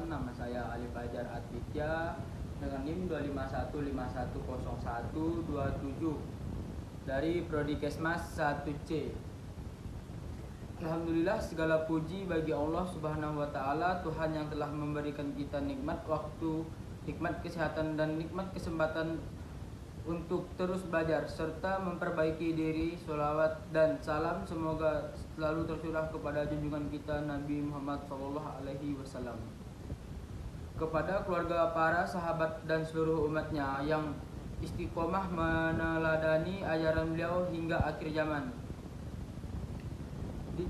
nama saya Ali Fajar Aditya dengan NIM 251510127 dari Prodi Kesmas 1C. Alhamdulillah, segala puji bagi Allah Subhanahu wa taala, Tuhan yang telah memberikan kita nikmat waktu, nikmat kesehatan dan nikmat kesempatan untuk terus belajar serta memperbaiki diri. Sholawat dan salam semoga selalu tercurah kepada junjungan kita Nabi Muhammad SAW, kepada keluarga, para sahabat dan seluruh umatnya yang istiqomah meneladani ajaran beliau hingga akhir zaman. Di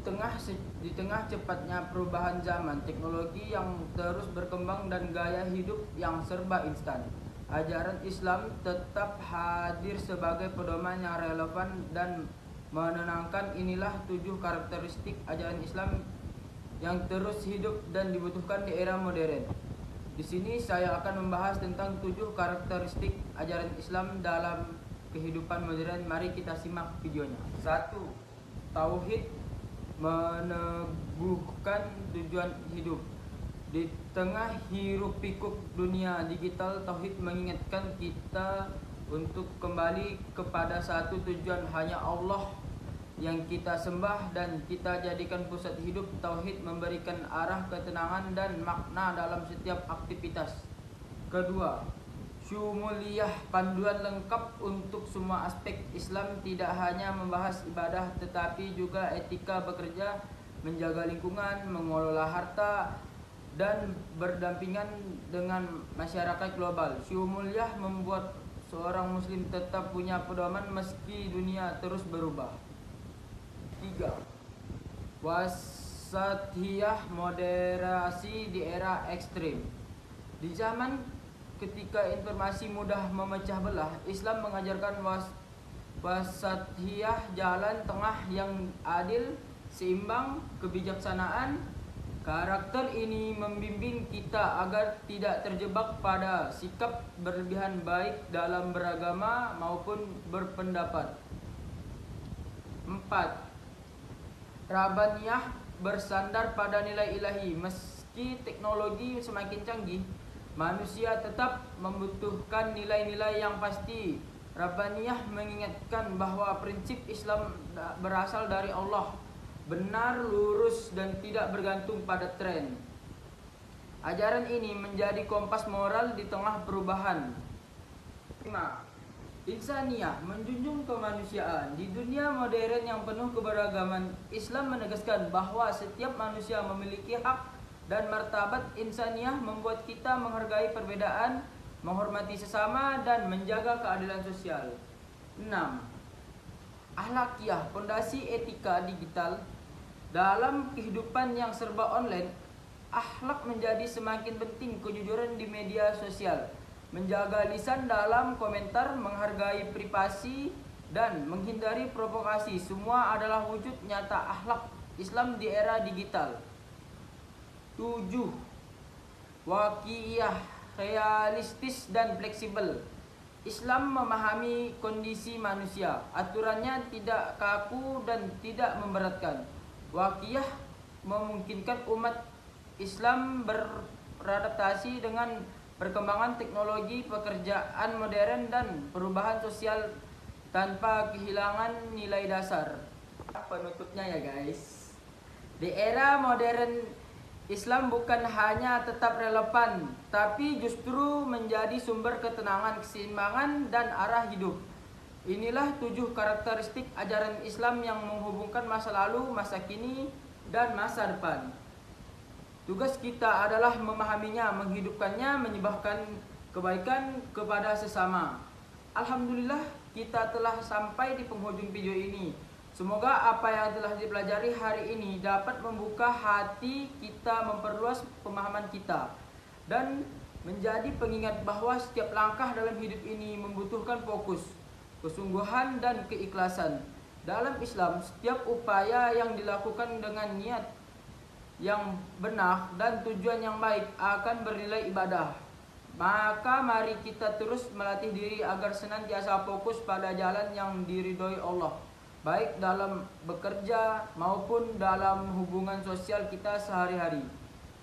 tengah cepatnya perubahan zaman, teknologi yang terus berkembang dan gaya hidup yang serba instan, ajaran Islam tetap hadir sebagai pedoman yang relevan dan menenangkan. Inilah 7 karakteristik ajaran Islam yang terus hidup dan dibutuhkan di era modern. Di sini saya akan membahas tentang 7 karakteristik ajaran Islam dalam kehidupan modern. Mari kita simak videonya. 1. Tauhid meneguhkan tujuan hidup. Di tengah hiruk-pikuk dunia digital, tauhid mengingatkan kita untuk kembali kepada satu tujuan, hanya Allah yang kita sembah dan kita jadikan pusat hidup. Tauhid memberikan arah, ketenangan dan makna dalam setiap aktivitas. Kedua, syumuliyah, panduan lengkap untuk semua aspek Islam, tidak hanya membahas ibadah tetapi juga etika bekerja, menjaga lingkungan, mengelola harta dan berdampingan dengan masyarakat global. Syumuliyah membuat seorang muslim tetap punya pedoman meski dunia terus berubah. 3. Wasatiyah, moderasi di era ekstrim. Di zaman ketika informasi mudah memecah belah, Islam mengajarkan wasatiyah, jalan tengah yang adil, seimbang, kebijaksanaan. Karakter ini membimbing kita agar tidak terjebak pada sikap berlebihan baik dalam beragama maupun berpendapat. 4. Rabbaniyah, bersandar pada nilai ilahi. Meski teknologi semakin canggih, manusia tetap membutuhkan nilai-nilai yang pasti. Rabbaniyah mengingatkan bahwa prinsip Islam berasal dari Allah, benar, lurus, dan tidak bergantung pada tren. Ajaran ini menjadi kompas moral di tengah perubahan. 5. Insaniyah, menjunjung kemanusiaan. Di dunia modern yang penuh keberagaman, Islam menegaskan bahwa setiap manusia memiliki hak dan martabat. Insaniyah membuat kita menghargai perbedaan, menghormati sesama, dan menjaga keadilan sosial. 6. Akhlakiyah, fondasi etika digital. Dalam kehidupan yang serba online, akhlak menjadi semakin penting. Kejujuran di media sosial, menjaga lisan dalam komentar, menghargai privasi, dan menghindari provokasi, semua adalah wujud nyata akhlak Islam di era digital. 7. Waqi'iyah, realistis dan fleksibel. Islam memahami kondisi manusia, aturannya tidak kaku dan tidak memberatkan. Waqi'iyah memungkinkan umat Islam beradaptasi dengan perkembangan teknologi, pekerjaan modern, dan perubahan sosial tanpa kehilangan nilai dasar. Penutupnya ya guys, di era modern Islam bukan hanya tetap relevan, tapi justru menjadi sumber ketenangan, keseimbangan, dan arah hidup. Inilah 7 karakteristik ajaran Islam yang menghubungkan masa lalu, masa kini, dan masa depan. Tugas kita adalah memahaminya, menghidupkannya, menyebarkan kebaikan kepada sesama. Alhamdulillah, kita telah sampai di penghujung video ini. Semoga apa yang telah dipelajari hari ini dapat membuka hati kita, memperluas pemahaman kita, dan menjadi pengingat bahwa setiap langkah dalam hidup ini membutuhkan fokus, kesungguhan, dan keikhlasan. Dalam Islam, setiap upaya yang dilakukan dengan niat yang benar dan tujuan yang baik akan bernilai ibadah. Maka mari kita terus melatih diri agar senantiasa fokus pada jalan yang diridhoi Allah, baik dalam bekerja maupun dalam hubungan sosial kita sehari-hari.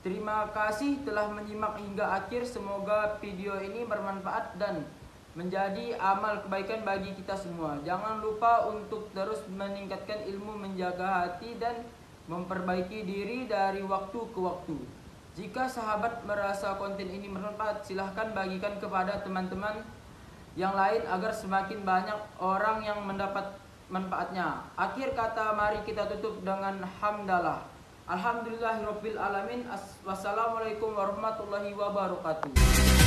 Terima kasih telah menyimak hingga akhir. Semoga video ini bermanfaat dan menjadi amal kebaikan bagi kita semua. Jangan lupa untuk terus meningkatkan ilmu, menjaga hati, dan memperbaiki diri dari waktu ke waktu. Jika sahabat merasa konten ini bermanfaat, silahkan bagikan kepada teman-teman yang lain agar semakin banyak orang yang mendapat manfaatnya. Akhir kata, mari kita tutup dengan hamdalah. Alhamdulillahirabbil alamin. Wassalamualaikum warahmatullahi wabarakatuh.